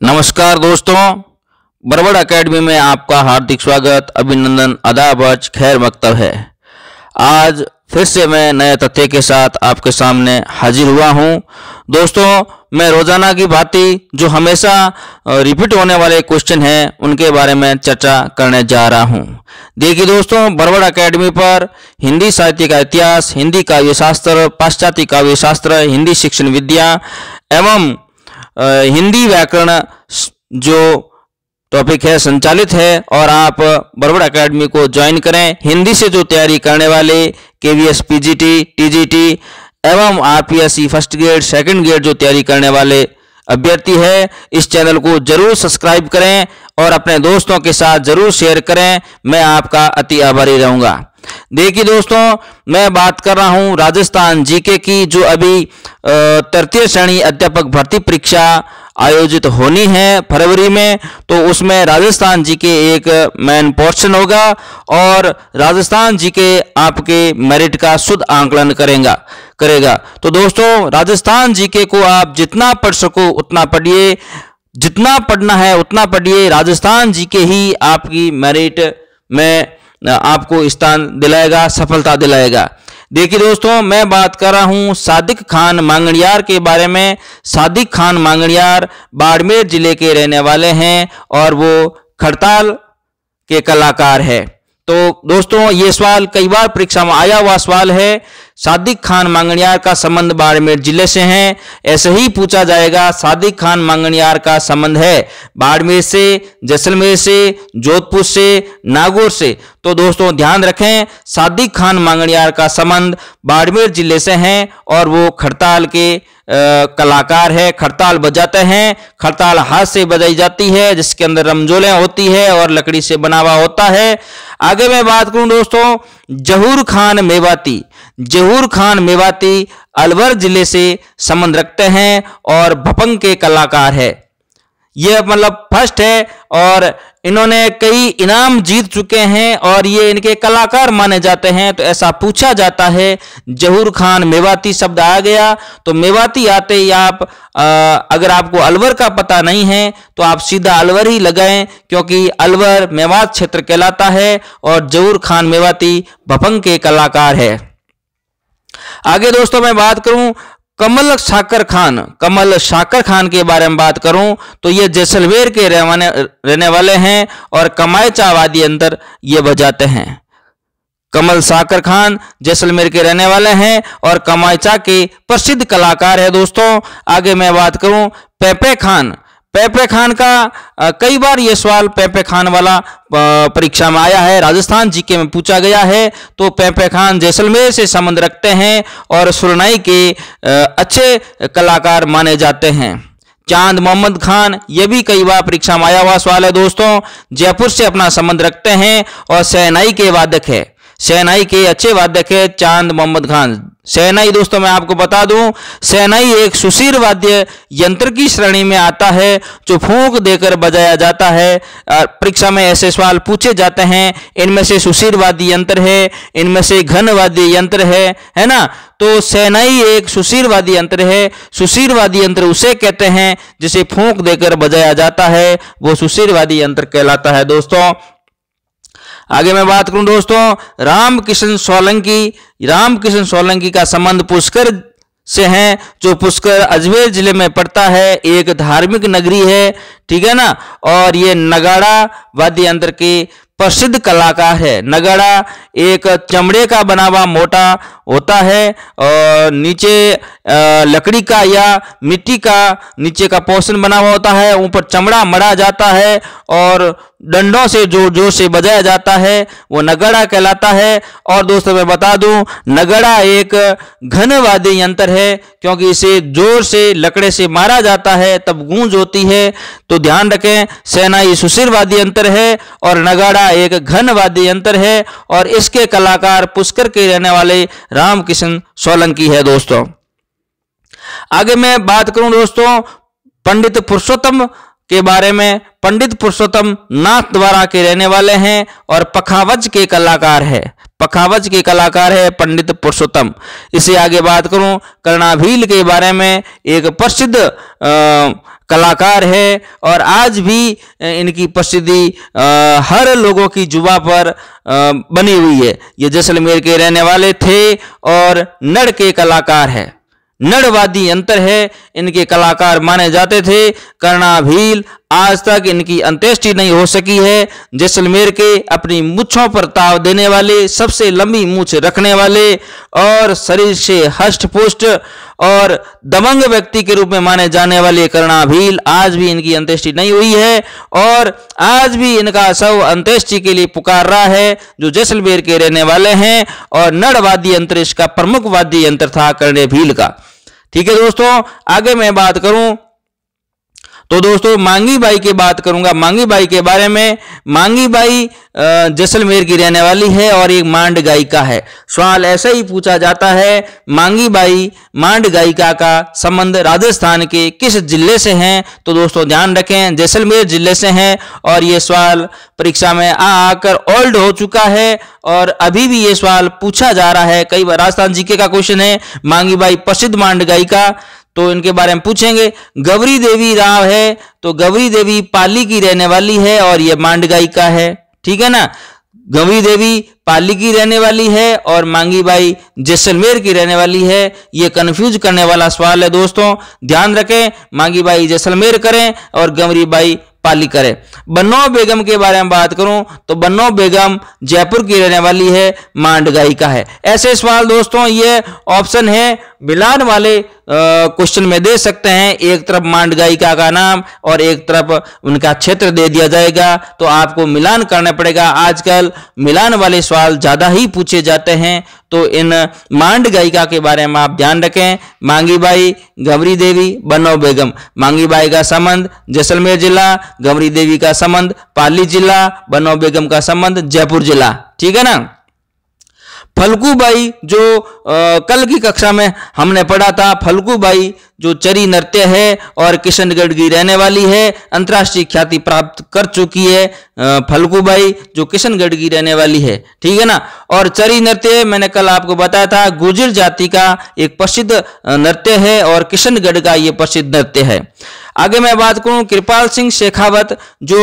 नमस्कार दोस्तों, बरबड़ एकेडमी में आपका हार्दिक स्वागत, अभिनंदन, आदाब, खैर मकतब है। आज फिर से मैं नए तथ्य के साथ आपके सामने हाजिर हुआ हूं। दोस्तों, मैं रोजाना की भांति जो हमेशा रिपीट होने वाले क्वेश्चन हैं उनके बारे में चर्चा करने जा रहा हूं। देखिए दोस्तों, बरबड़ एकेडमी पर हिंदी साहित्य का इतिहास, हिंदी काव्य शास्त्र, पाश्चात्य काव्य शास्त्र, हिंदी शिक्षण विद्या एवं हिंदी व्याकरण जो टॉपिक है संचालित है और आप बरबड़ एकेडमी को ज्वाइन करें। हिंदी से जो तैयारी करने वाले केवीएस, पीजीटी, टीजीटी एवं RPSC first grade, second grade जो तैयारी करने वाले अभ्यर्थी है, इस चैनल को जरूर सब्सक्राइब करें और अपने दोस्तों के साथ जरूर शेयर करें। मैं आपका अति आभारी रहूंगा। देखिए दोस्तों, मैं बात कर रहा हूं राजस्थान जीके की, जो अभी तृतीय श्रेणी अध्यापक भर्ती परीक्षा आयोजित होनी है फरवरी में। तो उसमें राजस्थान जीके एक मेन पोर्शन होगा और राजस्थान जीके आपके मेरिट का शुद्ध आंकलन करेगा। तो दोस्तों, राजस्थान जीके को आप जितना पढ़ सको उतना पढ़िए, जितना पढ़ना है उतना पढ़िए। राजस्थान जीके ही आपकी मेरिट में आपको स्थान दिलाएगा, सफलता दिलाएगा। देखिए दोस्तों, मैं बात कर रहा हूं सादिक खान मांगणियार के बारे में। सादिक खान मांगणियार बाड़मेर जिले के रहने वाले हैं और वो खड़ताल के कलाकार है। तो दोस्तों, ये सवाल कई बार परीक्षा में आया हुआ सवाल है। सादिक खान मांगणियार का संबंध बाड़मेर जिले से है, ऐसे ही पूछा जाएगा। सादिक खान मांगणियार का संबंध है बाड़मेर से, जैसलमेर से, जोधपुर से, नागौर से। तो दोस्तों ध्यान रखें, सादिक खान मांगणियार का संबंध बाड़मेर जिले से है और वो खड़ताल के कलाकार है। खड़ताल बजाते हैं। खड़ताल हाथ से बजाई जाती है, जिसके अंदर रमजोलें होती है और लकड़ी से बना हुआ होता है। आगे मैं बात करूं दोस्तों, जहूर खान मेवाती। जहूर खान मेवाती अलवर जिले से संबंध रखते हैं और भपंग के कलाकार है। ये मतलब फर्स्ट है और इन्होंने कई इनाम जीत चुके हैं और ये इनके कलाकार माने जाते हैं। तो ऐसा पूछा जाता है, जहूर खान मेवाती शब्द आ गया तो मेवाती आते ही आप अगर आपको अलवर का पता नहीं है तो आप सीधा अलवर ही लगाएं, क्योंकि अलवर मेवात क्षेत्र कहलाता है और जहूर खान मेवाती भपंग के कलाकार है। आगे दोस्तों मैं बात करूं कमल शाकर खान। कमल शाकर खान के बारे में बात करूं तो ये जैसलमेर के रहने वाले हैं और कमायचा वादी अंतर ये बजाते हैं। कमल शाकर खान जैसलमेर के रहने वाले हैं और कमायचा के प्रसिद्ध कलाकार है। दोस्तों आगे मैं बात करूं पेपे खान। पेपे खान का कई बार ये सवाल पेपे खान वाला परीक्षा में आया है, राजस्थान जीके में पूछा गया है। तो पेपे खान जैसलमेर से संबंध रखते हैं और सुरनाई के अच्छे कलाकार माने जाते हैं। चांद मोहम्मद खान, ये भी कई बार परीक्षा में आया हुआ सवाल है। दोस्तों जयपुर से अपना संबंध रखते हैं और शहनाई के वादक है। शहनाई के अच्छे वादक है चांद मोहम्मद खान। शहनाई दोस्तों मैं आपको बता दूं, शहनाई एक सुशीर वाद्य यंत्र की श्रेणी में आता है जो फूंक देकर बजाया जाता है। परीक्षा में ऐसे सवाल पूछे जाते हैं, इनमें से सुशीर वाद्य यंत्र है, इनमें से घन वाद्य यंत्र है ना। तो शहनाई एक सुशीर वाद्य यंत्र है। सुशीर वाद्य यंत्र उसे कहते हैं जिसे फूंक देकर बजाया जाता है, वो सुशीर वाद्य यंत्र कहलाता है। दोस्तों आगे मैं बात करूं दोस्तों रामकिशन सोलंकी। रामकिशन सोलंकी का संबंध पुष्कर से है, जो पुष्कर अजमेर जिले में पड़ता है। एक धार्मिक नगरी है, ठीक है ना। और ये नगाड़ा वाद्य यंत्र के प्रसिद्ध कलाकार है। नगाड़ा एक चमड़े का बना हुआ मोटा होता है और नीचे लकड़ी का या मिट्टी का नीचे का पोर्शन बना हुआ होता है, ऊपर चमड़ा मढ़ा जाता है और डंडों से जोर जोर से बजाया जाता है, वो नगाड़ा कहलाता है। और दोस्तों मैं बता दूं, नगाड़ा एक घन वाद्य यंत्र है, क्योंकि इसे जोर से लकड़े से मारा जाता है तब गूंज होती है। तो ध्यान रखें, शहनाई सुशीर वाद्य यंत्र है और नगाड़ा एक घन वाद्य यंत्र है और इसके कलाकार पुष्कर के रहने वाले रामकिशन सोलंकी है। दोस्तों आगे मैं बात करूं दोस्तों पंडित पुरुषोत्तम के बारे में। पंडित पुरुषोत्तम नाथ द्वारा के रहने वाले हैं और पखावज के कलाकार है। पखावज के कलाकार है पंडित पुरुषोत्तम। इसे आगे बात करूं कर्णाभील के बारे में। एक प्रसिद्ध कलाकार है और आज भी इनकी प्रसिद्धि हर लोगों की जुबां पर बनी हुई है। ये जैसलमेर के रहने वाले थे और नड़ के कलाकार है, नड़वादी यंत्र है इनके कलाकार माने जाते थे। कर्णा भील आज तक इनकी अंत्येष्टि नहीं हो सकी है। जैसलमेर के अपनी मूंछों पर ताव देने वाले, सबसे लंबी मूंछ रखने वाले और शरीर से हष्ट पुष्ट और दबंग व्यक्ति के रूप में माने जाने वाले कर्णा भील आज भी इनकी अंत्येष्टि नहीं हुई है और आज भी इनका शव अंत्येष्टि के लिए पुकार रहा है, जो जैसलमेर के रहने वाले हैं। और नड़वादी यंत्र इसका प्रमुख वाद्य यंत्र था कर्णे भील का। ठीक है दोस्तों, आगे मैं बात करूं तो दोस्तों मांगी बाई की बात करूंगा। मांगी बाई के बारे में, मांगी बाई जैसलमेर की रहने वाली है और एक मांड गायिका है। सवाल ऐसा ही पूछा जाता है, मांगी बाई मांड गायिका का संबंध राजस्थान के किस जिले से है? तो दोस्तों ध्यान रखें, जैसलमेर जिले से है और ये सवाल परीक्षा में आकर ओल्ड हो चुका है और अभी भी ये सवाल पूछा जा रहा है। कई बार राजस्थान जीके का क्वेश्चन है, मांगी बाई प्रसिद्ध मांड गायिका, तो इनके बारे में पूछेंगे। गौरी देवी राव है, तो गौरी देवी पाली की रहने वाली है और ये मांड गायिका है। ठीक है ना, गौरी देवी पाली की रहने वाली है और मांगी बाई जैसलमेर की रहने वाली है। ये कंफ्यूज करने वाला सवाल है दोस्तों, ध्यान रखें। मांगी बाई जैसलमेर करें और गौरी बाई पाली करें। बन्नो बेगम के बारे में बात करूं तो बन्नो बेगम जयपुर की रहने वाली है, मांड गायिका है। ऐसे सवाल दोस्तों ये ऑप्शन है मिलान वाले क्वेश्चन में दे सकते हैं। एक तरफ मांड गायिका का नाम और एक तरफ उनका क्षेत्र दे दिया जाएगा, तो आपको मिलान करना पड़ेगा। आजकल मिलान वाले सवाल ज्यादा ही पूछे जाते हैं, तो इन मांड गायिका के बारे में आप ध्यान रखें। मांगी बाई, गौरी देवी, बन्नो बेगम। मांगी बाई का संबंध जैसलमेर जिला, गौरी देवी का संबंध पाली जिला, बन्नो बेगम का संबंध जयपुर जिला। ठीक है ना। फल्गुबाई जो कल की कक्षा में हमने पढ़ा था, फल्गुबाई जो चरी नृत्य है और किशनगढ़ की रहने वाली है, अंतर्राष्ट्रीय ख्याति प्राप्त कर चुकी है। फल्गुबाई जो किशनगढ़ की रहने वाली है, ठीक है ना। और चरी नृत्य मैंने कल आपको बताया था गुर्जर जाति का एक प्रसिद्ध नृत्य है और किशनगढ़ का ये प्रसिद्ध नृत्य है। आगे मैं बात करूं कृपाल सिंह शेखावत जो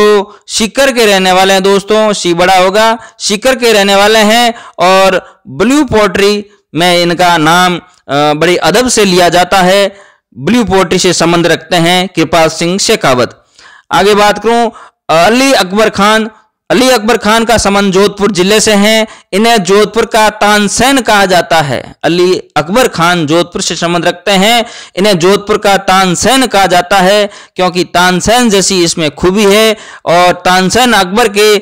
सीकर के रहने वाले हैं दोस्तों, सी बड़ा होगा, सीकर के रहने वाले हैं और ब्लू पोट्री में इनका नाम बड़ी अदब से लिया जाता है। ब्लू पोट्री से संबंध रखते हैं कृपाल सिंह शेखावत। आगे बात करूं अली अकबर खान, अली अकबर खान का संबंध जोधपुर जिले से है। इन्हें जोधपुर का तानसेन कहा जाता है। अली अकबर खान जोधपुर से संबंध रखते हैं, इन्हें जोधपुर का तानसेन कहा जाता है क्योंकि तानसेन जैसी इसमें खूबी है। और तानसेन अकबर के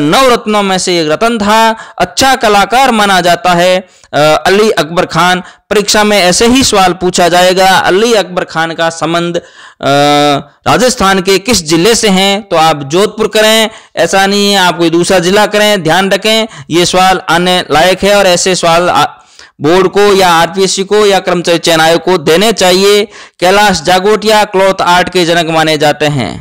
9 रत्नों में से एक रत्न था, अच्छा कलाकार माना जाता है अली अकबर खान। परीक्षा में ऐसे ही सवाल पूछा जाएगा, अली अकबर खान का संबंध राजस्थान के किस जिले से हैं? तो आप जोधपुर करें, ऐसा नहीं है आप कोई दूसरा जिला करें। ध्यान रखें ये सवाल आने लायक है और ऐसे सवाल बोर्ड को या आरपीएससी को या कर्मचारी चयन आयोग को देने चाहिए। कैलाश जागोटिया क्लॉथ आर्ट के जनक माने जाते हैं।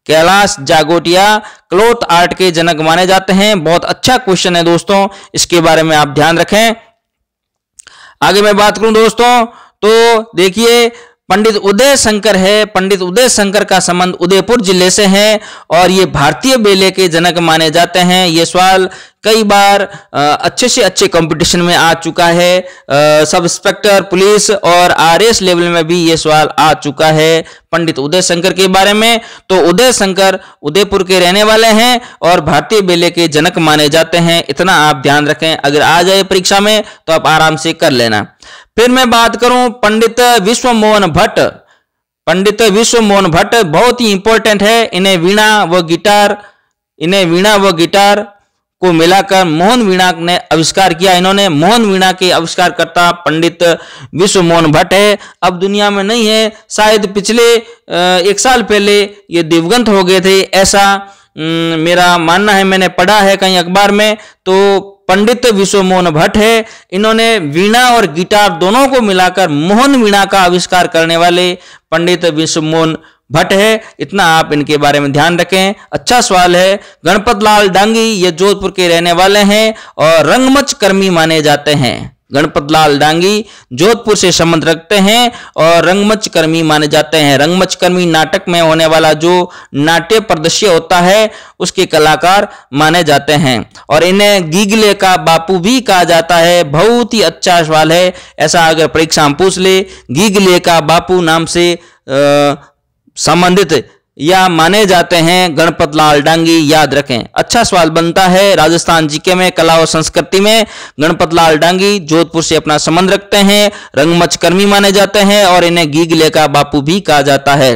कैलाश जागोटिया क्लॉथ आर्ट के जनक माने जाते हैं। बहुत अच्छा क्वेश्चन है दोस्तों, इसके बारे में आप ध्यान रखें। आगे मैं बात करूं दोस्तों तो देखिए पंडित उदय शंकर है। पंडित उदय शंकर का संबंध उदयपुर जिले से है और ये भारतीय बेले के जनक माने जाते हैं। ये सवाल कई बार अच्छे से अच्छे कंपटीशन में आ चुका है। सब इंस्पेक्टर पुलिस और आरएस लेवल में भी ये सवाल आ चुका है पंडित उदय शंकर के बारे में। तो उदय शंकर उदयपुर के रहने वाले हैं और भारतीय बेले के जनक माने जाते हैं। इतना आप ध्यान रखें, अगर आ जाए परीक्षा में तो आप आराम से कर लेना। फिर मैं बात करूं पंडित विश्वमोहन भट्ट। पंडित विश्वमोहन भट्ट बहुत ही इंपॉर्टेंट है। इन्हें वीणा व गिटार को मिलाकर मोहन वीणा ने आविष्कार किया। इन्होंने मोहन वीणा के आविष्कारकर्ता पंडित विश्वमोहन भट्ट है। अब दुनिया में नहीं है, शायद पिछले 1 साल पहले ये दिवंगत हो गए थे, ऐसा मेरा मानना है। मैंने पढ़ा है कहीं अखबार में। तो पंडित विश्वमोहन भट्ट है, इन्होंने वीणा और गिटार दोनों को मिलाकर मोहन वीणा का आविष्कार करने वाले पंडित विश्वमोहन भट्ट है। इतना आप इनके बारे में ध्यान रखें। अच्छा सवाल है। गणपत लाल डांगी ये जोधपुर के रहने वाले हैं और रंगमंच कर्मी माने जाते हैं। गणपत लाल डांगी जोधपुर से संबंध रखते हैं और रंगमंच कर्मी माने जाते हैं। रंगमंच कर्मी नाटक में होने वाला जो नाट्य प्रदर्शन होता है उसके कलाकार माने जाते हैं और इन्हें गीगले का बापू भी कहा जाता है। बहुत ही अच्छा सवाल है, ऐसा अगर परीक्षा में पूछ ले, गीगले का बापू नाम से संबंधित या माने जाते हैं गणपत लाल डांगी, याद रखें। अच्छा सवाल बनता है राजस्थान जीके में कला और संस्कृति में। गणपत लाल डांगी जोधपुर से अपना संबंध रखते हैं, रंगमंच कर्मी माने जाते हैं और इन्हें गीगले का बापू भी कहा जाता है।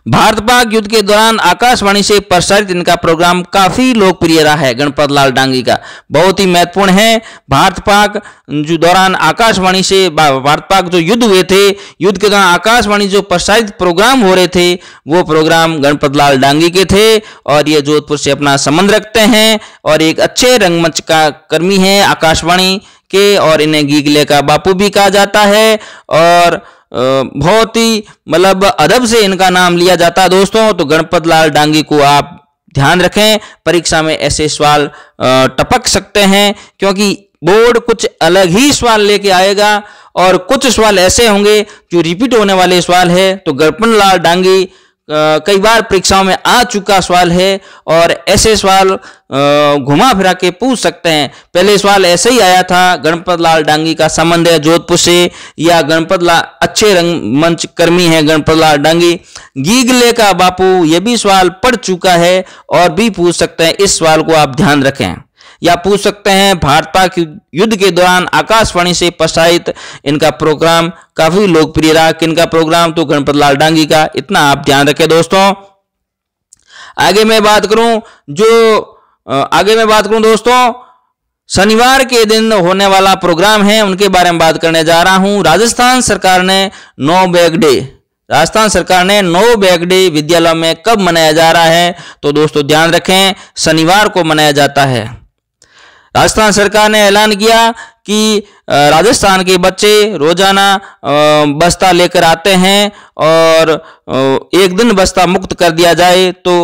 भारत पाक युद्ध के दौरान आकाशवाणी से प्रसारित इनका प्रोग्राम काफी लोकप्रिय रहा है। गणपत लाल डांगी का बहुत ही महत्वपूर्ण है। भारत पाक जो दौरान आकाशवाणी से भारत पाक जो युद्ध हुए थे, युद्ध के दौरान आकाशवाणी जो प्रसारित प्रोग्राम हो रहे थे वो प्रोग्राम गणपत लाल डांगी के थे और ये जोधपुर से अपना संबंध रखते हैं और एक अच्छे रंगमंच का कर्मी है आकाशवाणी के और इन्हें गीगले का बापू भी कहा जाता है और बहुत ही मतलब अदब से इनका नाम लिया जाता है दोस्तों। तो गणपत लाल डांगी को आप ध्यान रखें, परीक्षा में ऐसे सवाल टपक सकते हैं क्योंकि बोर्ड कुछ अलग ही सवाल लेके आएगा और कुछ सवाल ऐसे होंगे जो रिपीट होने वाले सवाल है। तो गणपत लाल डांगी कई बार परीक्षाओं में आ चुका सवाल है और ऐसे सवाल घुमा फिरा के पूछ सकते हैं। पहले सवाल ऐसे ही आया था, गणपत लाल डांगी का संबंध है जोधपुर से या गणपत लाल अच्छे रंगमंच कर्मी है गणपत लाल डांगी। गीगले का बापू ये भी सवाल पढ़ चुका है और भी पूछ सकते हैं, इस सवाल को आप ध्यान रखें। या पूछ सकते हैं भारत पाक युद्ध के दौरान आकाशवाणी से प्रसारित इनका प्रोग्राम काफी लोकप्रिय रहा, किनका प्रोग्राम, तो गणपत लाल डांगी का, इतना आप ध्यान रखें दोस्तों। आगे मैं बात करूं दोस्तों, शनिवार के दिन होने वाला प्रोग्राम है उनके बारे में बात करने जा रहा हूं। राजस्थान सरकार ने नो बैग डे विद्यालय में कब मनाया जा रहा है, तो दोस्तों ध्यान रखें शनिवार को मनाया जाता है। राजस्थान सरकार ने ऐलान किया कि राजस्थान के बच्चे रोजाना बस्ता लेकर आते हैं और एक दिन बस्ता मुक्त कर दिया जाए तो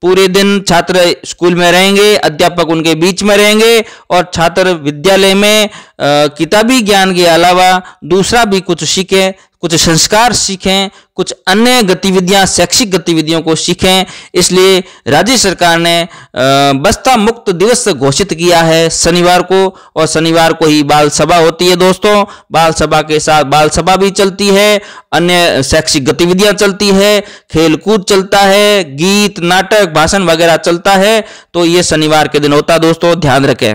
पूरे दिन छात्र स्कूल में रहेंगे, अध्यापक उनके बीच में रहेंगे और छात्र विद्यालय में किताबी ज्ञान के अलावा दूसरा भी कुछ सीखें, कुछ संस्कार सीखें, कुछ अन्य गतिविधियां, शैक्षिक गतिविधियों को सीखें। इसलिए राज्य सरकार ने बस्ता मुक्त दिवस घोषित किया है शनिवार को और शनिवार को ही बाल सभा होती है दोस्तों। बाल सभा के साथ बाल सभा भी चलती है, अन्य शैक्षिक गतिविधियां चलती है, खेल कूद चलता है, गीत नाटक भाषण वगैरह चलता है। तो ये शनिवार के दिन होता है दोस्तों, ध्यान रखें।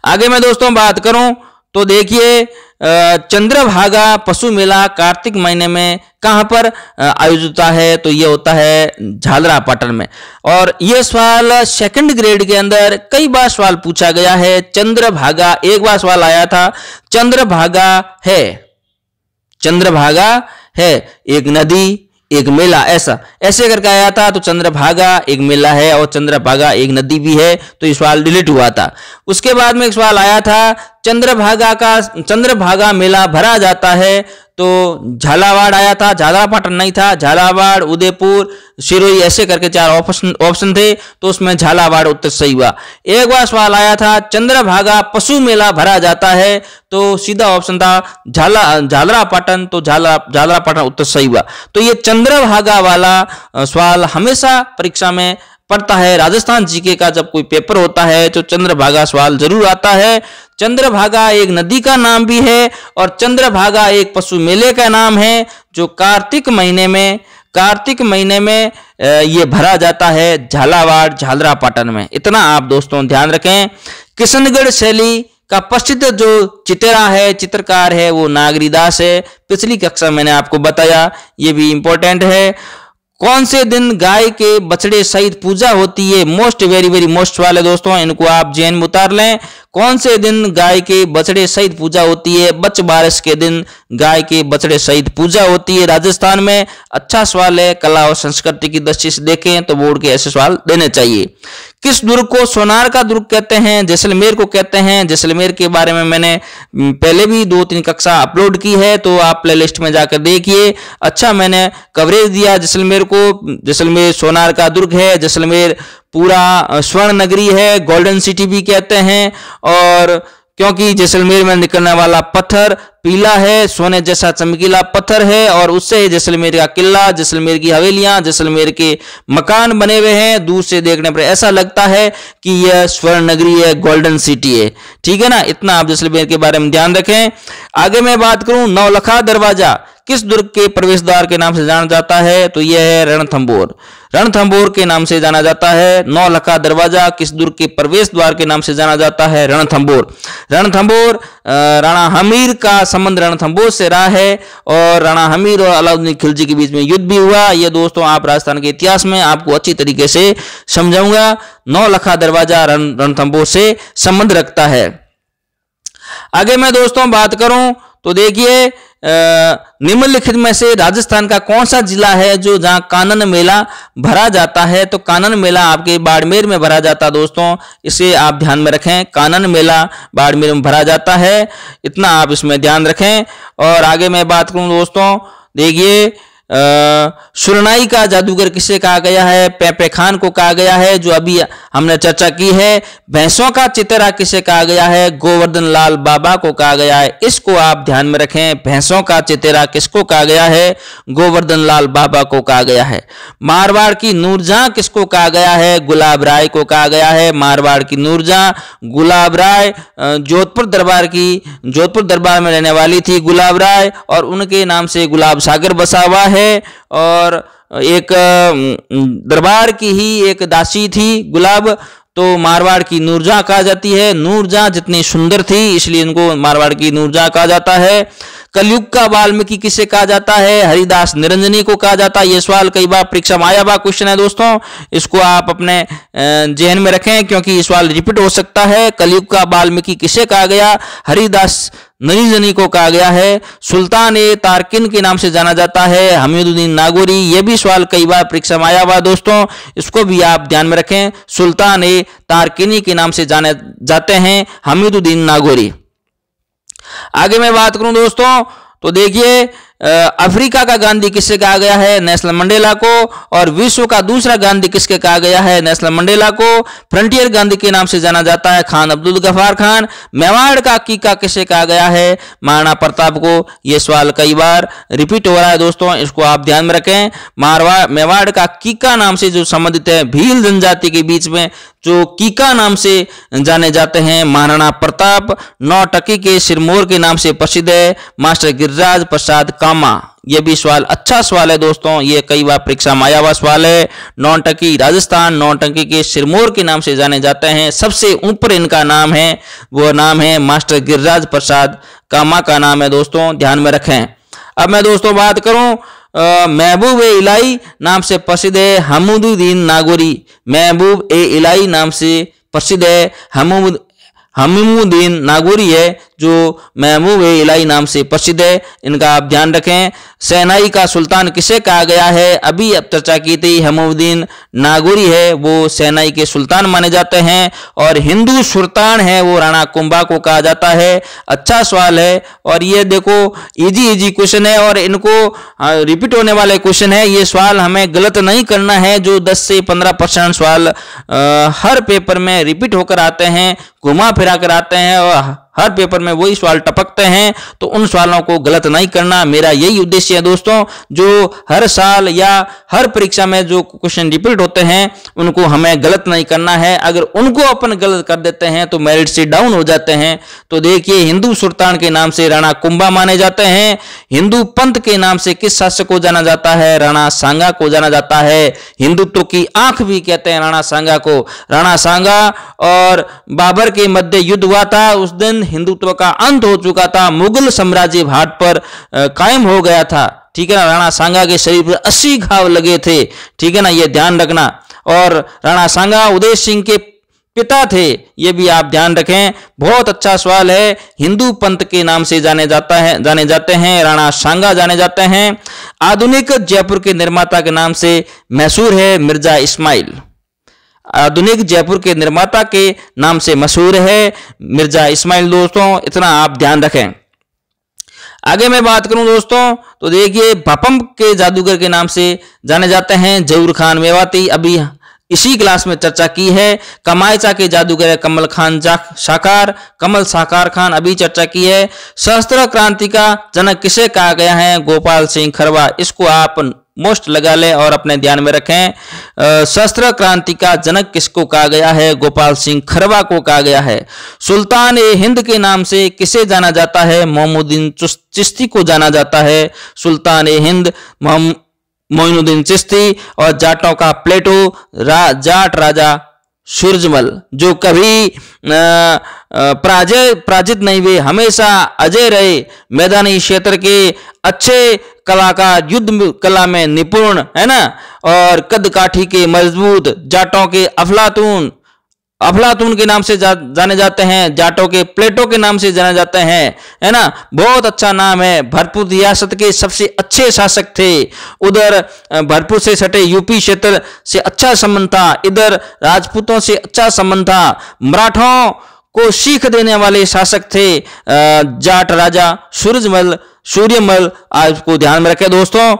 आगे मैं दोस्तों बात करूं तो देखिए चंद्रभागा पशु मेला कार्तिक महीने में कहां पर आयोजित होता है, तो ये होता है झालरापाटन में। और ये सवाल सेकंड ग्रेड के अंदर कई बार सवाल पूछा गया है। चंद्रभागा एक बार सवाल आया था, चंद्रभागा है एक नदी एक मेला, ऐसे करके आया था। तो चंद्रभागा एक मेला है और चंद्रभागा एक नदी भी है, तो ये सवाल डिलीट हुआ था। उसके बाद में एक सवाल आया था, चंद्रभागा मेला भरा जाता है, तो झालावाड़ आया था, झालरापाटन नहीं था, झालावाड़, उदयपुर, सिरोही, ऐसे करके 4 ऑप्शन थे, तो उसमें झालावाड़ उत्तर सही हुआ। एक बार सवाल आया था चंद्रभागा पशु मेला भरा जाता है, तो सीधा ऑप्शन था झालरापाटन, तो झालरापाटन उत्तर सही हुआ। तो ये चंद्रभागा वाला सवाल हमेशा परीक्षा में पड़ता है। राजस्थान जीके का जब कोई पेपर होता है तो चंद्रभागा सवाल जरूर आता है। चंद्रभागा एक नदी का नाम भी है और चंद्रभागा एक पशु मेले का नाम है जो कार्तिक महीने में ये भरा जाता है झालावाड़ झालरापाटन में। इतना आप दोस्तों ध्यान रखें। किशनगढ़ शैली का प्रसिद्ध जो चित्रकार है वो नागरीदास है। पिछली कक्षा मैंने आपको बताया, ये भी इंपॉर्टेंट है। कौन से दिन गाय के बछड़े सहित पूजा होती है, मोस्ट वेरी मोस्ट वाले दोस्तों, इनको आप जेन में उतार लें। कौन से दिन गाय के बछड़े सहित पूजा होती है? बच बारिश के दिन गाय के बछड़े सहित पूजा होती है राजस्थान में। अच्छा सवाल है, कला और संस्कृति की दृष्टि से देखें तो बोर्ड के ऐसे सवाल देने चाहिए। किस दुर्ग को सोनार का दुर्ग कहते हैं? जैसलमेर को कहते हैं। जैसलमेर के बारे में मैंने पहले भी 2-3 कक्षा अपलोड की है, तो आप प्लेलिस्ट में जाकर देखिए। अच्छा मैंने कवरेज दिया जैसलमेर को। जैसलमेर सोनार का दुर्ग है, जैसलमेर पूरा स्वर्ण नगरी है, गोल्डन सिटी भी कहते हैं। और क्योंकि जैसलमेर में निकलने वाला पत्थर पीला है, सोने जैसा चमकीला पत्थर है, और उससे जैसलमेर का किला, जैसलमेर की हवेलियां, जैसलमेर के मकान बने हुए हैं। दूर से देखने पर ऐसा लगता है कि यह स्वर्ण नगरी है, गोल्डन सिटी है। ठीक है ना, इतना आप जैसलमेर के बारे में ध्यान रखें। आगे मैं बात करूं, नौलखा दरवाजा किस दुर्ग के प्रवेश द्वार के नाम से जाना जाता है? तो यह है रणथंभौर। रणथंभौर के नाम से जाना जाता है। नौलखा दरवाजा किस दुर्ग के प्रवेश द्वार के नाम से जाना जाता है? रणथंभौर। रणथंभौर, राणा हमीर का संबंध रणथंभौर से रहा है, और राणा हमीर और अलाउद्दीन खिलजी के बीच में युद्ध भी हुआ। ये दोस्तों आप राजस्थान के इतिहास में आपको अच्छी तरीके से समझाऊंगा। नौलखा दरवाजा रणथंभौर से संबंध रखता है। आगे मैं दोस्तों बात करूं तो देखिए, निम्नलिखित में से राजस्थान का कौन सा जिला है जो जहां कानन मेला भरा जाता है? तो कानन मेला आपके बाड़मेर में भरा जाता है दोस्तों, इसे आप ध्यान में रखें। कानन मेला बाड़मेर में भरा जाता है, इतना आप इसमें ध्यान रखें। और आगे मैं बात करूं दोस्तों, देखिए सुरनाई का जादूगर किसे कहा गया है? पेपे खान को कहा गया है, जो अभी हमने चर्चा की है। भैंसों का चितरा किसे कहा गया है? गोवर्धन लाल बाबा को कहा गया है, इसको आप ध्यान में रखें। भैंसों का चितरा किसको कहा गया है? गोवर्धन लाल बाबा को कहा गया है। मारवाड़ की नूरजहां किसको कहा गया है? गुलाब राय को कहा गया है। मारवाड़ की नूरजहां गुलाब राय, जोधपुर दरबार में रहने वाली थी गुलाब राय, और उनके नाम से गुलाब सागर बसा हुआ है। और एक दरबार की ही एक दासी थी गुलाब, तो मारवाड़ की नूरजहां कहा जाती है। नूरजहां जितनी सुंदर थी इसलिए इनको मारवाड़ की नूरजहां कहा जाता है। कलयुग का वाल्मीकि किसे कहा जाता है? हरिदास निरंजनी को कहा जाता है। यह सवाल कई बार परीक्षा में आया हुआ क्वेश्चन है दोस्तों, इसको आप अपने जहन में रखें क्योंकि ये सवाल रिपीट हो सकता है। कलयुग का वाल्मीकि किसे कहा गया? हरिदास निरंजनी को कहा गया है। सुल्तान ए तारकिन के नाम से जाना जाता है हमीदुद्दीन नागौरी। यह भी सवाल कई बार परीक्षा में आया हुआ दोस्तों, इसको भी आप ध्यान में रखें। सुल्तान ए तारकिनी के नाम से जाने जाते हैं हमीदुद्दीन नागौरी। आगे मैं बात करूं दोस्तों तो देखिए, अफ्रीका का गांधी किससे कहा गया है? नेल्सन मंडेला को। और विश्व का दूसरा गांधी किसके कहा गया है? नेल्सन मंडेला को। फ्रंटियर गांधी के नाम से जाना जाता है खान अब्दुल गफार खान। मेवाड़ का कीका किसे कहा गया है? महाराणा प्रताप को। यह सवाल कई बार रिपीट हो रहा है दोस्तों, इसको आप ध्यान में रखें। मेवाड़ का कीका नाम से जो संबंधित है भील जनजाति के बीच में, जो कीका नाम से जाने जाते हैं महाराणा प्रताप। नौटंकी के सिरमौर के नाम से प्रसिद्ध है मास्टर गिरिराज प्रसाद कामा। यह भी सवाल अच्छा सवाल है दोस्तों, ये कई बार परीक्षा में आया हुआ सवाल है। नौटंकी राजस्थान, नौटंकी के सिरमौर के नाम से जाने जाते हैं। सबसे ऊपर इनका नाम है, वो नाम है मास्टर गिरिराज प्रसाद कामा का नाम है दोस्तों, ध्यान में रखें। अब मैं दोस्तों बात करूं, महबूब ए इलाही नाम से प्रसिद्ध है हमीदुद्दीन नागौरी। महबूब ए इलाही नाम से प्रसिद्ध है हमीदुद्दीन नागौरी है, जो महबूब ए इलाही नाम से प्रसिद्ध है, इनका आप ध्यान रखें। सेनाई का सुल्तान किसे कहा गया है? अभी अब चर्चा की थी, हमीदुद्दीन नागौरी है, वो सेनाई के सुल्तान माने जाते हैं। और हिंदू सुल्तान है वो राणा कुंभा को कहा जाता है। अच्छा सवाल है, और ये देखो इजी क्वेश्चन है, और इनको रिपीट होने वाले क्वेश्चन है। ये सवाल हमें गलत नहीं करना है, जो 10 से 15% सवाल हर पेपर में रिपीट होकर आते हैं, घुमा फिरा कर आते हैं, और हर पेपर में वही सवाल टपकते हैं, तो उन सवालों को गलत नहीं करना, मेरा यही उद्देश्य है दोस्तों। जो हर साल या हर परीक्षा में जो क्वेश्चन रिपीट होते हैं उनको हमें गलत नहीं करना है। अगर उनको अपन गलत कर देते हैं तो मेरिट से डाउन हो जाते हैं। तो देखिए, हिंदू सुल्तान के नाम से राणा कुंभा माने जाते हैं। हिंदू पंथ के नाम से किस शासक को जाना जाता है? राणा सांगा को जाना जाता है। हिंदुत्व की आंख भी कहते हैं राणा सांगा को। राणा सांगा और बाबर के मध्य युद्ध हुआ था, उस दिन हिंदुत्व का अंत हो चुका था, मुगल साम्राज्य भारत पर कायम हो गया था। ठीक है ना, राणा सांगा के शरीर पर 80 घाव लगे थे। ठीक है ना, ये ध्यान रखना। और राणा सांगा उदय सिंह के पिता थे, ये भी आप ध्यान रखें। बहुत अच्छा सवाल है। हिंदू पंथ के नाम से जाने जाते हैं राणा सांगा जाने जाते हैं। आधुनिक जयपुर के निर्माता के नाम से मशहूर है मिर्जा इस्माइल। आधुनिक जयपुर के निर्माता के नाम से मशहूर है मिर्जा इस्माइल दोस्तों, इतना आप ध्यान रखें। आगे मैं बात करूं दोस्तों तो देखिए, भपम के जादूगर के नाम से जाने जाते हैं जहूर खान मेवाती। अभी इसी क्लास में चर्चा की है। कमायचा के जादूगर कमल खान साकार, कमल साकार खान अभी चर्चा की है। सशस्त्र क्रांति का जनक किसे कहा गया है? गोपाल सिंह खरवा। इसको आप मोस्ट लगा ले और अपने ध्यान में रखें। सशस्त्र क्रांति का जनक किसको कहा गया है? गोपाल सिंह खरवा को कहा गया है। सुल्तान ए हिंद के नाम से किसे जाना जाता है? मोइनुद्दीन चिश्ती को जाना जाता है सुल्तान ए हिंद मोइनुद्दीन चिश्ती। और जाटों का प्लेटो जाट राजा सूरजमल, जो कभी पराजित नहीं हुए, हमेशा अजय रहे, मैदानी क्षेत्र के अच्छे कलाकार, युद्ध कला में निपुण, है ना, और कद काठी के मजबूत, जाटों के अफलातून के नाम से जाने जाते हैं, जाटों के प्लेटो के नाम से जाने जाते हैं, है ना, बहुत अच्छा नाम है। भरतपुर रियासत के सबसे अच्छे शासक थे। उधर भरतपुर से सटे यूपी क्षेत्र से अच्छा संबंध था, इधर राजपूतों से अच्छा संबंध था। मराठों को सीख देने वाले शासक थे जाट राजा सूर्यमल। आपको ध्यान में रखें दोस्तों।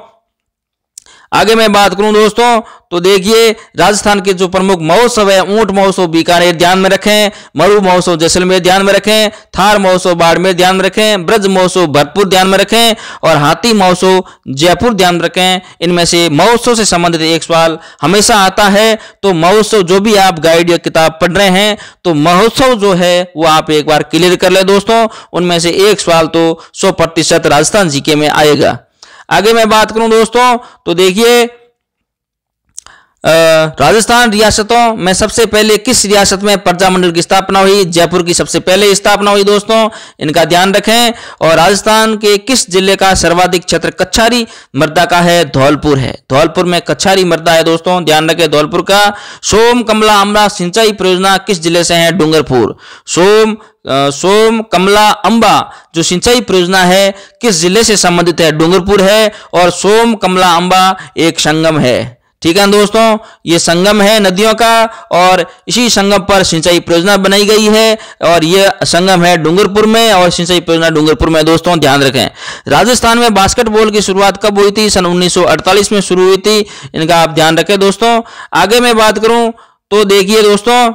आगे मैं बात करूं दोस्तों तो देखिए, राजस्थान के जो प्रमुख महोत्सव है, ऊंट महोत्सव बीकानेर ध्यान में रखें, मरु महोत्सव जैसलमेर ध्यान में रखें, थार महोत्सव बाड़मेर ध्यान में रखें, ब्रज महोत्सव भरतपुर ध्यान में रखें और हाथी महोत्सव जयपुर ध्यान में रखें। इनमें से महोत्सव से संबंधित एक सवाल हमेशा आता है, तो महोत्सव जो भी आप गाइड या किताब पढ़ रहे हैं तो महोत्सव जो है वो आप एक बार क्लियर कर ले दोस्तों। उनमें से एक सवाल तो 100% राजस्थान जीके में आएगा। आगे मैं बात करूं दोस्तों तो देखिए, राजस्थान रियासतों में सबसे पहले किस रियासत में प्रजामंडल की स्थापना हुई? जयपुर की सबसे पहले स्थापना हुई दोस्तों, इनका ध्यान रखें। और राजस्थान के किस जिले का सर्वाधिक क्षेत्र कच्छारी मृदा का है? धौलपुर है। धौलपुर में कच्छारी मृदा है दोस्तों, ध्यान रखें धौलपुर का। सोम कमला अमला सिंचाई परियोजना किस जिले से है? डूंगरपुर। सोम कमला अंबा जो सिंचाई परियोजना है किस जिले से संबंधित है? डूंगरपुर है। और सोम कमला अंबा एक संगम है, ठीक है दोस्तों, ये संगम है नदियों का और इसी संगम पर सिंचाई परियोजना बनाई गई है और ये संगम है डूंगरपुर में और सिंचाई परियोजना डूंगरपुर में दोस्तों, ध्यान रखें। राजस्थान में बास्केटबॉल की शुरुआत कब हुई थी? सन 1948 में शुरू हुई थी, इनका आप ध्यान रखें दोस्तों। आगे मैं बात करूं तो देखिए दोस्तों,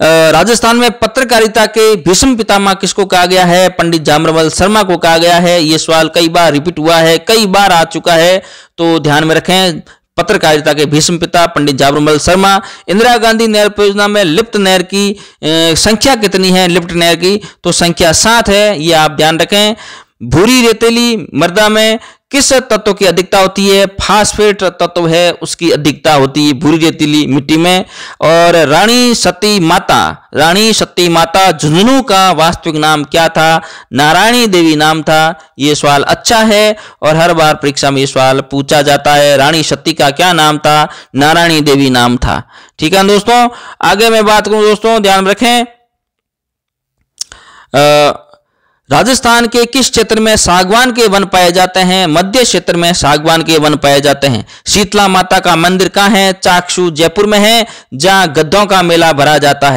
राजस्थान में पत्रकारिता के भीष्म पितामह किसको कहा गया है? पंडित जामरमल शर्मा को कहा गया है। यह सवाल कई बार रिपीट हुआ है, कई बार आ चुका है, तो ध्यान में रखें। पत्रकारिता के भीष्म पिता पंडित जामरमल शर्मा। इंदिरा गांधी नहर परियोजना में लिप्त नहर की संख्या कितनी है? लिप्त नहर की तो संख्या 7 है, ये आप ध्यान रखें। भूरी रेतीली मृदा में किस तत्व की अधिकता होती है? फास्फेट तत्व है उसकी अधिकता होती है भूरी रेतीली मिट्टी में। और रानी सती माता झुंझुनू का वास्तविक नाम क्या था? नारायणी देवी नाम था। ये सवाल अच्छा है और हर बार परीक्षा में ये सवाल पूछा जाता है। रानी सती का क्या नाम था? नारायणी देवी नाम था, ठीक है दोस्तों। आगे मैं बात करूं दोस्तों, ध्यान रखें। राजस्थान के किस क्षेत्र में सागवान के वन पाए जाते हैं? मध्य क्षेत्र में सागवान के वन पाए जाते हैं। शीतला माता का मंदिर कहाँ है? चाक्षु जयपुर में है, जहां गद्दों का मेला भरा जाता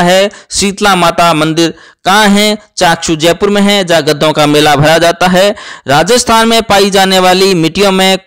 है। शीतला माता मंदिर कहाँ है? चाक्षु जयपुर में है, जहां गद्दों का मेला भरा जाता है। राजस्थान में पाई जाने वाली मिट्टियों में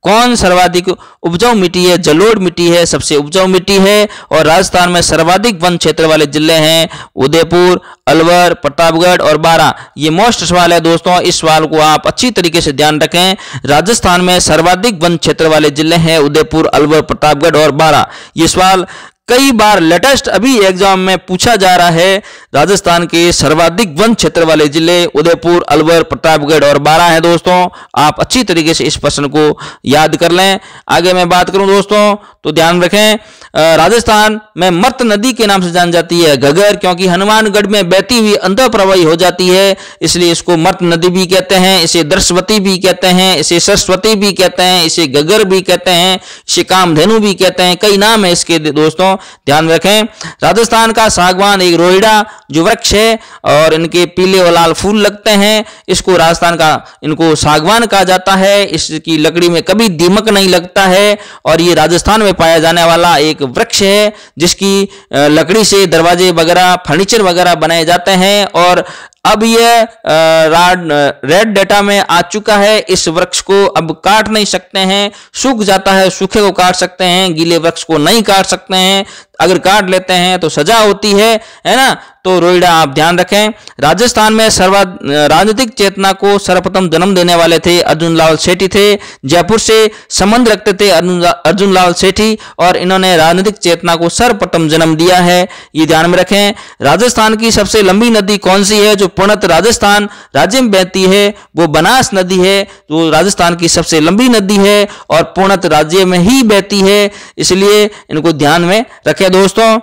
कौन सर्वाधिक उपजाऊ मिट्टी है? जलोढ़ मिट्टी है, सबसे उपजाऊ मिट्टी है। और राजस्थान में सर्वाधिक वन क्षेत्र वाले जिले हैं उदयपुर, अलवर, प्रतापगढ़ और बारां। ये मोस्ट सवाल है दोस्तों, इस सवाल को आप अच्छी तरीके से ध्यान रखें। राजस्थान में सर्वाधिक वन क्षेत्र वाले जिले हैं उदयपुर, अलवर, प्रतापगढ़ और बारां। ये सवाल कई बार लेटेस्ट अभी एग्जाम में पूछा जा रहा है। राजस्थान के सर्वाधिक वन क्षेत्र वाले जिले उदयपुर, अलवर, प्रतापगढ़ और बारां हैं दोस्तों। आप अच्छी तरीके से इस प्रश्न को याद कर लें। आगे मैं बात करूं दोस्तों तो ध्यान रखें। राजस्थान में मर्त नदी के नाम से जानी जाती है घगर, क्योंकि हनुमानगढ़ में बहती हुई अंतः प्रवाही हो जाती है, इसलिए इसको मर्त नदी भी कहते हैं। इसे दर्शवती भी कहते हैं, इसे सरस्वती भी कहते हैं, इसे घगर भी कहते हैं, इसे कामधेनु भी कहते हैं। कई नाम है इसके दोस्तों, ध्यान रखें। राजस्थान का सागवान एक रोहिड़ा जो वृक्ष है और इनके पीले और लाल फूल लगते हैं, इसको राजस्थान का इनको सागवान कहा जाता है। इसकी लकड़ी में कभी दीमक नहीं लगता है और ये राजस्थान में पाया जाने वाला एक वृक्ष है, जिसकी लकड़ी से दरवाजे वगैरह, फर्नीचर वगैरह बनाए जाते हैं और अब ये रेड डेटा में आ चुका है। इस वृक्ष को अब काट नहीं सकते हैं, सूख जाता है, सूखे को काट सकते हैं, गीले वृक्ष को नहीं काट सकते हैं। अगर काट लेते हैं तो सजा होती है ना। तो रोहिड़ा आप ध्यान रखें। राजस्थान में राजनीतिक चेतना को सर्वप्रथम जन्म देने वाले थे अर्जुन लाल सेठी थे। जयपुर से संबंध रखते थे अर्जुन लाल सेठी और इन्होंने राजनीतिक चेतना को सर्वप्रथम जन्म दिया है, ये ध्यान में रखें। राजस्थान की सबसे लंबी नदी कौन सी है जो पूर्णतः राजस्थान राज्य में बहती है? वो बनास नदी है, जो राजस्थान की सबसे लंबी नदी है और पूर्णतः राज्य में ही बहती है, इसलिए इनको ध्यान में रखें दोस्तों।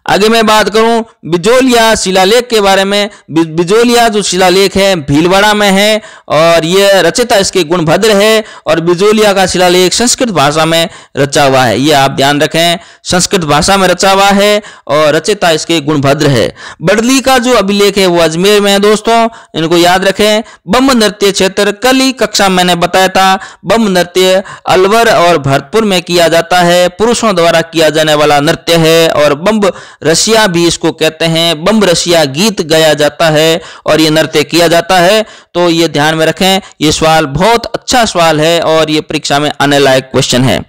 आगे मैं बात करूं बिजोलिया शिलालेख के बारे में। बिजोलिया जो शिलालेख है भीलवाड़ा में है और यह रचयिता इसके गुणभद्र है और बिजोलिया का शिलालेख संस्कृत भाषा में रचा हुआ है, यह आप ध्यान रखें। संस्कृत भाषा में रचा हुआ है और रचयिता इसके गुणभद्र है। बड़ली का जो अभिलेख है वो अजमेर में है दोस्तों, इनको याद रखें। बम्ब नृत्य क्षेत्र कल ही कक्षा मैंने बताया था। बम्ब नृत्य अलवर और भरतपुर में किया जाता है, पुरुषों द्वारा किया जाने वाला नृत्य है और बम्ब रसिया भी इसको कहते हैं। बम्ब रसिया गीत गाया जाता है और ये नृत्य किया जाता है, तो ये ध्यान में रखें। ये सवाल बहुत अच्छा सवाल है और ये परीक्षा में आने लायक क्वेश्चन है।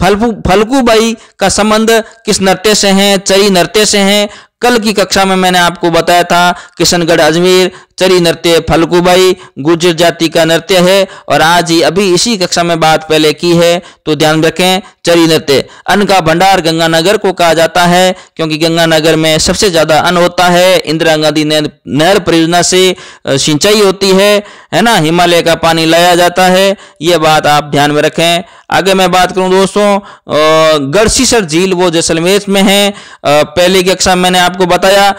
फल्गुबाई का संबंध किस नृत्य से है? चरी नृत्य से है। कल की कक्षा में मैंने आपको बताया था किशनगढ़ अजमेर चरी नृत्य फल्गुबाई गुर्जर जाति का नृत्य है और आज ही अभी इसी कक्षा में बात पहले की है, तो ध्यान रखें चरी नृत्य। अन्न का भंडार गंगानगर को कहा जाता है क्योंकि गंगानगर में सबसे ज्यादा अन्न होता है। इंदिरा गांधी नहर परियोजना से सिंचाई होती है ना, हिमालय का पानी लाया जाता है, ये बात आप ध्यान में रखें। आगे मैं बात करूं दोस्तों गढ़सीसर झील वो जैसलमेर में है। पहले की कक्षा मैंने आपको बताया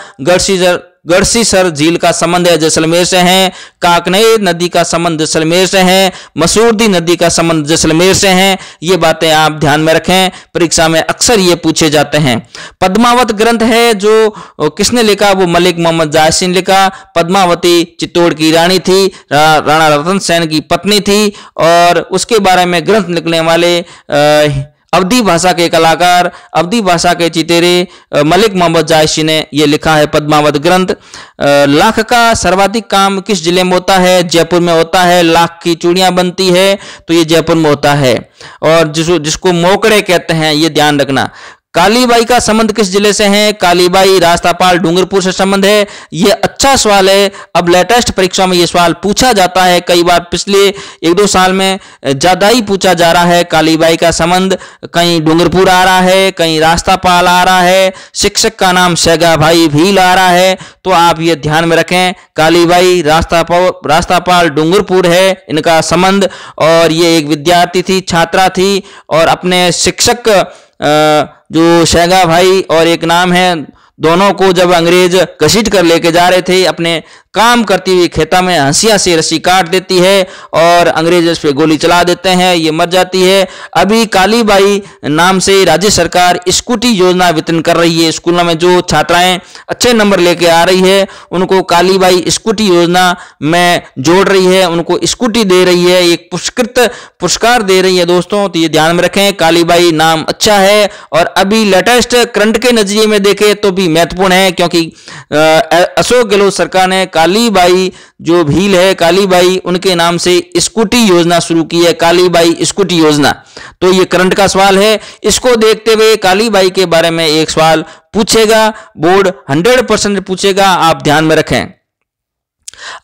गढ़सीसर झील का संबंध है जैसलमेर से है। काकनेर नदी का संबंध जैसलमेर से है। मसूरदी नदी का संबंध जैसलमेर से है। ये बातें आप ध्यान में रखें, परीक्षा में अक्सर ये पूछे जाते हैं। पद्मावत ग्रंथ है जो किसने लिखा? वो मलिक मोहम्मद जायसी ने लिखा। पद्मावती चित्तौड़ की रानी थी, राणा रतन सेन की पत्नी थी और उसके बारे में ग्रंथ लिखने वाले अवधी भाषा के कलाकार, अवधी भाषा के चितेरे मलिक मोहम्मद जायसी ने यह लिखा है पद्मावत ग्रंथ। लाख का सर्वाधिक काम किस जिले में होता है? जयपुर में होता है। लाख की चूड़ियां बनती है तो ये जयपुर में होता है और जिसको मोकड़े कहते हैं, ये ध्यान रखना। कालीबाई का संबंध किस जिले से है? कालीबाई रास्तापाल डूंगरपुर से संबंध है। यह अच्छा सवाल है, अब लेटेस्ट परीक्षा में यह सवाल पूछा जाता है, कई बार पिछले 1-2 साल में ज्यादा ही पूछा जा रहा है। कालीबाई का संबंध कहीं डूंगरपुर आ रहा है, कहीं रास्तापाल आ रहा है, शिक्षक का नाम सेगा भाई भील आ रहा है, तो आप ये ध्यान में रखें। कालीबाई रास्तापाल डूंगरपुर है इनका संबंध और ये एक विद्यार्थी थी, छात्रा थी और अपने शिक्षक जो शेगा भाई और एक नाम है, दोनों को जब अंग्रेज घसीट कर लेके जा रहे थे अपने काम करती हुई खेता में हंसिया से रस्सी काट देती है और अंग्रेज इस पे गोली चला देते हैं, ये मर जाती है। अभी कालीबाई नाम से राज्य सरकार स्कूटी योजना वितरण कर रही है। स्कूलों में जो छात्राएं अच्छे नंबर लेके आ रही है उनको कालीबाई स्कूटी योजना में जोड़ रही है, उनको स्कूटी दे रही है, एक पुरस्कार दे रही है दोस्तों, तो ये ध्यान में रखें। कालीबाई नाम अच्छा है और अभी लेटेस्ट करंट के नजरिए में देखें तो भी महत्वपूर्ण है क्योंकि अशोक गहलोत सरकार ने कालीबाई जो भील है कालीबाई उनके नाम से स्कूटी योजना शुरू की है, कालीबाई स्कूटी योजना। तो ये करंट का सवाल है, इसको देखते हुए कालीबाई के बारे में एक सवाल पूछेगा, बोर्ड 100% पूछेगा, आप ध्यान में रखें।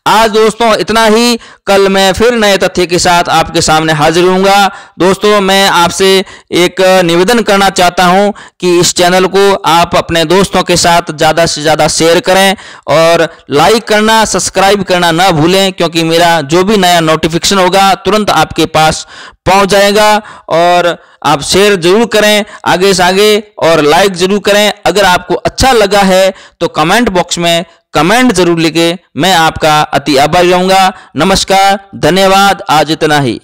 आज दोस्तों इतना ही, कल मैं फिर नए तथ्य के साथ आपके सामने हाजिर होऊंगा। दोस्तों मैं आपसे एक निवेदन करना चाहता हूं कि इस चैनल को आप अपने दोस्तों के साथ ज़्यादा से ज़्यादा शेयर करें और लाइक करना, सब्सक्राइब करना ना भूलें क्योंकि मेरा जो भी नया नोटिफिकेशन होगा तुरंत आपके पास पहुंच जाएगा। और आप शेयर जरूर करें आगे से आगे और लाइक जरूर करें। अगर आपको अच्छा लगा है तो कमेंट बॉक्स में कमेंट जरूर लिखें, मैं आपका अति आभारी रहूंगा। नमस्कार, धन्यवाद, आज इतना ही।